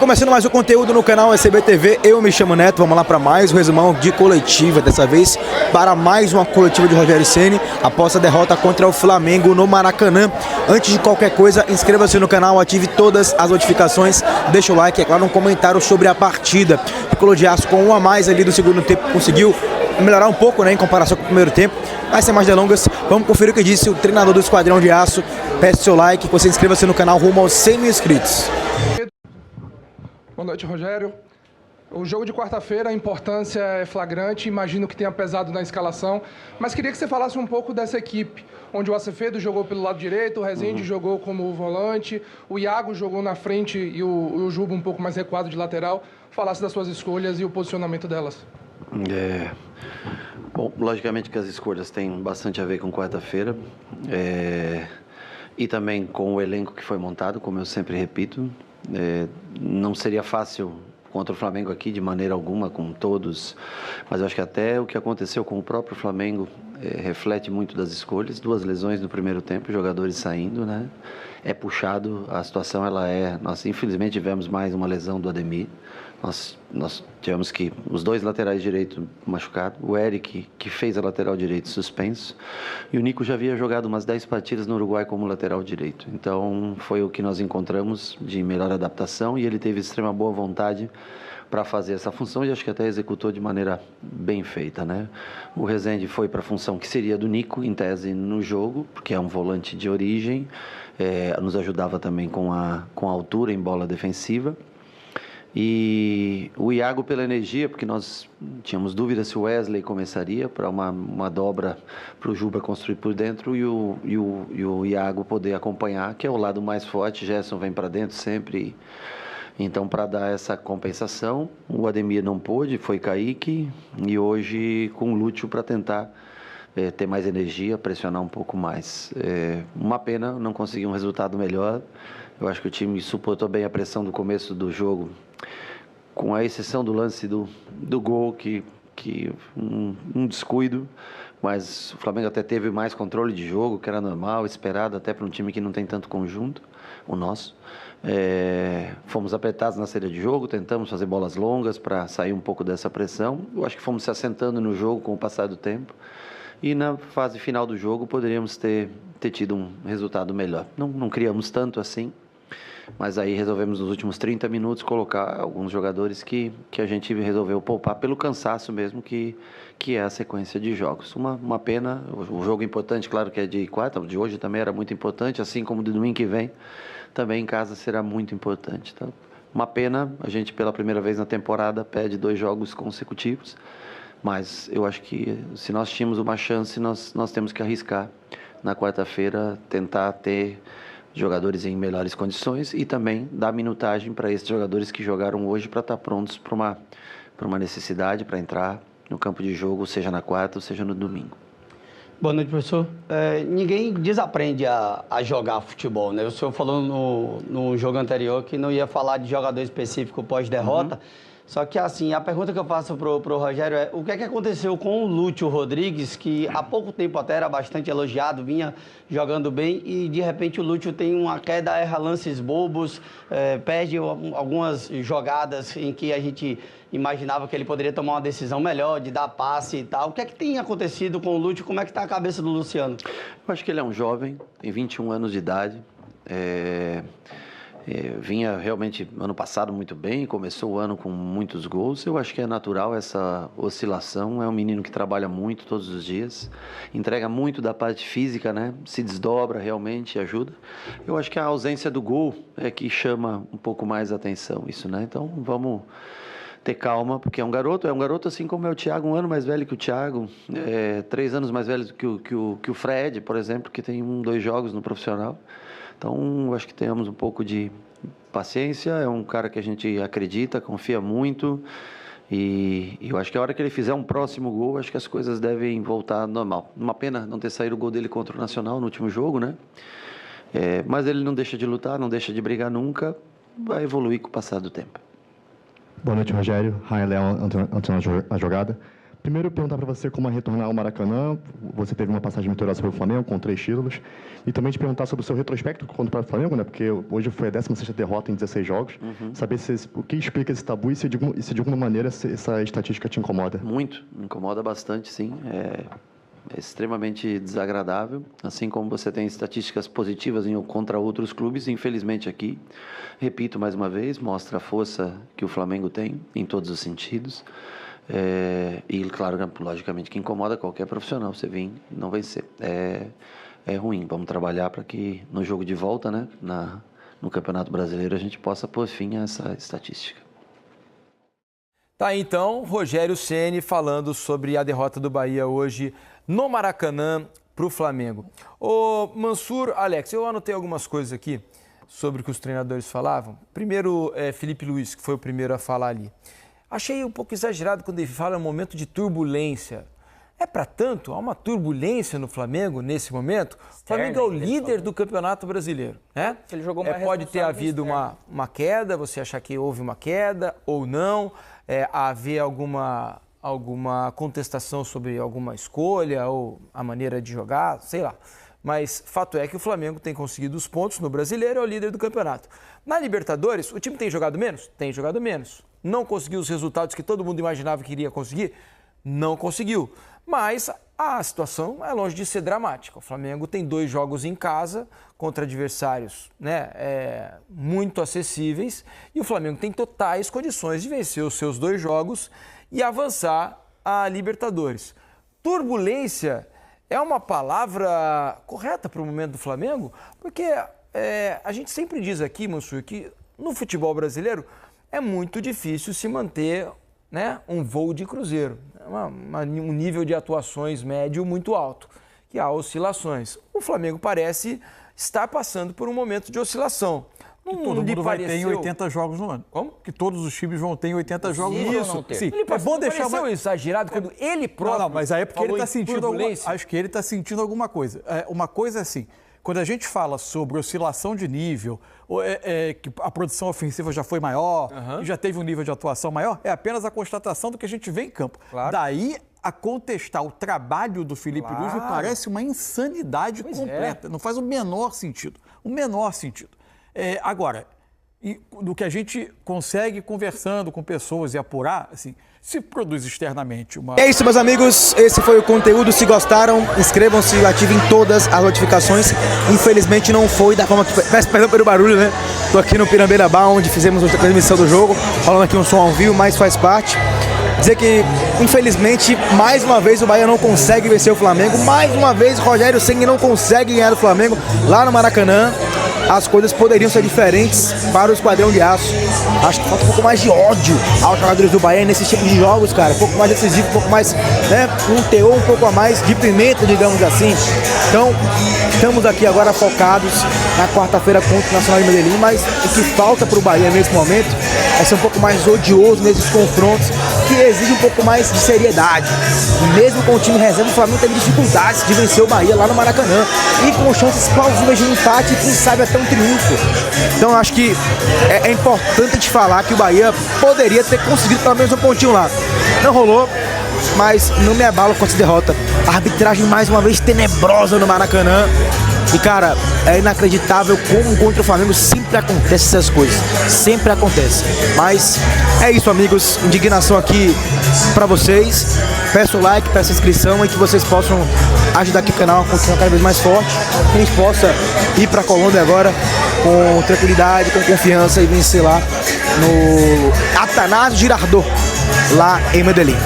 começando mais um conteúdo no canal SBTV, eu me chamo Neto, vamos lá para mais um resumão de coletiva, dessa vez para mais uma coletiva de Rogério Ceni, após a derrota contra o Flamengo no Maracanã. Antes de qualquer coisa, inscreva-se no canal, ative todas as notificações, deixa o like, é claro, um comentário sobre a partida. O Tricolor de Aço, com um a mais ali do segundo tempo, conseguiu melhorar um pouco, né, em comparação com o primeiro tempo. Mas sem mais delongas, vamos conferir o que disse o treinador do Esquadrão de Aço. Peço seu like, que você inscreva-se no canal rumo aos 100 mil inscritos. Boa noite, Rogério. O jogo de quarta-feira, a importância é flagrante, imagino que tenha pesado na escalação, mas queria que você falasse um pouco dessa equipe, onde o Acevedo jogou pelo lado direito, o Rezende jogou como volante, o Iago jogou na frente e o Juba um pouco mais recuado de lateral. Falasse das suas escolhas e o posicionamento delas. Bom, logicamente que as escolhas têm bastante a ver com quarta-feira e também com o elenco que foi montado, como eu sempre repito. Não seria fácil contra o Flamengo aqui de maneira alguma, com todos, mas eu acho que até o que aconteceu com o próprio Flamengo reflete muito das escolhas. 2 lesões no primeiro tempo, jogadores saindo, né? É puxado, a situação nós infelizmente tivemos mais uma lesão do Ademir. Nós tivemos que os 2 laterais direitos machucados, o Eric, que fez a lateral direito, suspenso, e o Nico já havia jogado umas 10 partidas no Uruguai como lateral direito. Então foi o que nós encontramos de melhor adaptação e ele teve extrema boa vontade para fazer essa função e acho que até executou de maneira bem feita, né? O Rezende foi para a função que seria do Nico, em tese, no jogo, porque é um volante de origem, nos ajudava também com a altura em bola defensiva. E o Iago pela energia, porque nós tínhamos dúvida se o Wesley começaria para uma dobra para o Juba construir por dentro e o Iago poder acompanhar, que é o lado mais forte. Gerson vem para dentro sempre. Então, para dar essa compensação, o Ademir não pôde, foi Kaique, e hoje com o Lúcio para tentar ter mais energia, pressionar um pouco mais. Uma pena não conseguir um resultado melhor. Eu acho que o time suportou bem a pressão do começo do jogo, com a exceção do lance do gol, que um descuido, mas o Flamengo até teve mais controle de jogo, que era normal, esperado até para um time que não tem tanto conjunto, o nosso. Fomos apertados na saída de jogo, tentamos fazer bolas longas para sair um pouco dessa pressão. Eu acho que fomos se assentando no jogo com o passar do tempo. E na fase final do jogo poderíamos ter tido um resultado melhor. Não criamos tanto assim, mas aí resolvemos nos últimos 30 minutos colocar alguns jogadores que a gente resolveu poupar pelo cansaço mesmo, que é a sequência de jogos. Uma pena, o jogo importante, claro que é de quarta, de hoje também era muito importante, assim como do domingo que vem, também em casa será muito importante. Então, uma pena, a gente pela primeira vez na temporada perde 2 jogos consecutivos, mas eu acho que se nós tínhamos uma chance, nós temos que arriscar na quarta-feira, tentar ter jogadores em melhores condições e também dar minutagem para esses jogadores que jogaram hoje para estar prontos para uma necessidade, para entrar no campo de jogo, seja na quarta ou seja no domingo. Boa noite, professor. Ninguém desaprende a jogar futebol, né? O senhor falou no jogo anterior que não ia falar de jogador específico pós-derrota. Só que, assim, a pergunta que eu faço pro Rogério é: o que é que aconteceu com o Lúcio Rodrigues, que há pouco tempo até era bastante elogiado, vinha jogando bem, e de repente o Lúcio tem uma queda, erra lances bobos, perde algumas jogadas em que a gente imaginava que ele poderia tomar uma decisão melhor, de dar passe e tal. O que é que tem acontecido com o Lúcio? Como é que está a cabeça do Luciano? Eu acho que ele é um jovem, tem 21 anos de idade, vinha realmente ano passado muito bem, começou o ano com muitos gols. Eu acho que é natural essa oscilação. É um menino que trabalha muito todos os dias, entrega muito da parte física, né? Se desdobra realmente, ajuda. Eu acho que a ausência do gol é que chama um pouco mais a atenção, isso, né? Então vamos ter calma, porque é um garoto assim como é o Thiago, 1 ano mais velho que o Thiago, 3 anos mais velho que o Fred, por exemplo, que tem 2 jogos no profissional. Então, acho que tenhamos um pouco de paciência. É um cara que a gente acredita, confia muito. E eu acho que a hora que ele fizer um próximo gol, acho que as coisas devem voltar ao normal. Uma pena não ter saído o gol dele contra o Nacional no último jogo, né? Mas ele não deixa de lutar, não deixa de brigar nunca. Vai evoluir com o passar do tempo. Boa noite, Rogério. Raia Leão, Antônio a jogada. Primeiro, perguntar para você como é retornar ao Maracanã. Você teve uma passagem vitoriosa pelo Flamengo, com 3 títulos. E também te perguntar sobre o seu retrospecto contra o Flamengo, né? Porque hoje foi a 16ª derrota em 16 jogos. Saber o que explica esse tabu e se de alguma maneira essa estatística te incomoda. Muito, me incomoda bastante, sim. É extremamente desagradável. Assim como você tem estatísticas positivas contra outros clubes, infelizmente aqui, repito mais uma vez, mostra a força que o Flamengo tem em todos os sentidos. E claro, logicamente que incomoda qualquer profissional você vir não vencer. É ruim. Vamos trabalhar para que no jogo de volta, né, no Campeonato Brasileiro, a gente possa pôr fim a essa estatística. Tá, então, Rogério Ceni falando sobre a derrota do Bahia hoje no Maracanã para o Flamengo. Ô Mansur, Alex, eu anotei algumas coisas aqui sobre o que os treinadores falavam. Primeiro, Felipe Luiz, que foi o primeiro a falar ali. Achei um pouco exagerado quando ele fala um momento de turbulência. É para tanto? Há uma turbulência no Flamengo nesse momento? O Flamengo é o líder do Campeonato Brasileiro, né? Ele jogou mais pode ter havido uma queda, você achar que houve uma queda ou não, haver alguma contestação sobre alguma escolha ou a maneira de jogar, sei lá. Mas fato é que o Flamengo tem conseguido os pontos no Brasileiro, é o líder do campeonato. Na Libertadores, o time tem jogado menos? Tem jogado menos. Não conseguiu os resultados que todo mundo imaginava que iria conseguir? Não conseguiu. Mas a situação é longe de ser dramática. O Flamengo tem 2 jogos em casa contra adversários, né, muito acessíveis, e o Flamengo tem totais condições de vencer os seus 2 jogos e avançar a Libertadores. Turbulência é uma palavra correta para o momento do Flamengo, porque a gente sempre diz aqui, Mansur, que no futebol brasileiro é muito difícil se manter, né, um voo de cruzeiro, um nível de atuações médio muito alto, que há oscilações. O Flamengo parece estar passando por um momento de oscilação. Que todo mundo vai ter em 80 jogos no ano. Como? Que todos os times vão ter em 80 jogos no ano. Isso, sim. É bom deixar exagerado quando ele próprio... Não, mas aí é porque ele está sentindo acho que ele está sentindo alguma coisa. Uma coisa é assim, quando a gente fala sobre oscilação de nível, que a produção ofensiva já foi maior, e já teve um nível de atuação maior, é apenas a constatação do que a gente vê em campo. Claro. Daí a contestar o trabalho do Felipe Luiz me parece uma insanidade completa. Não faz o menor sentido. O menor sentido. Agora, do que a gente consegue conversando com pessoas e apurar, assim, se produz externamente uma... É isso, meus amigos. Esse foi o conteúdo. Se gostaram, inscrevam-se, ativem todas as notificações. Infelizmente não foi da forma que... Peço perdão pelo barulho, né? Tô aqui no Pirambeira Bar, onde fizemos a transmissão do jogo, falando aqui um som ao vivo, mas faz parte. Dizer que, infelizmente, mais uma vez o Bahia não consegue vencer o Flamengo. Mais uma vez o Rogério Ceni não consegue ganhar do Flamengo lá no Maracanã. As coisas poderiam ser diferentes para o Esquadrão de Aço. Acho que falta um pouco mais de ódio aos jogadores do Bahia nesse tipo de jogos, cara. Um pouco mais decisivo, um pouco mais, né, um teor um pouco a mais de pimenta, digamos assim. Então, estamos aqui agora focados na quarta-feira contra o Nacional de Medellín, mas o que falta para o Bahia nesse momento é ser um pouco mais odioso nesses confrontos, que exige um pouco mais de seriedade. E mesmo com o time reserva, o Flamengo teve dificuldades de vencer o Bahia lá no Maracanã, e com chances plausíveis de empate e quem sabe até um triunfo. Então acho que é importante a gente falar que o Bahia poderia ter conseguido pelo menos um pontinho lá. Não rolou, mas não me abalo com essa derrota. A arbitragem mais uma vez tenebrosa no Maracanã. E cara, é inacreditável como contra o Flamengo sempre acontece essas coisas. Sempre acontece. Mas é isso, amigos. Indignação aqui pra vocês. Peço like, peço inscrição e que vocês possam ajudar aqui o canal a continuar cada vez mais forte. Que a gente possa ir pra Colômbia agora com tranquilidade, com confiança e vencer lá no Atanásio Girardot, lá em Medellín.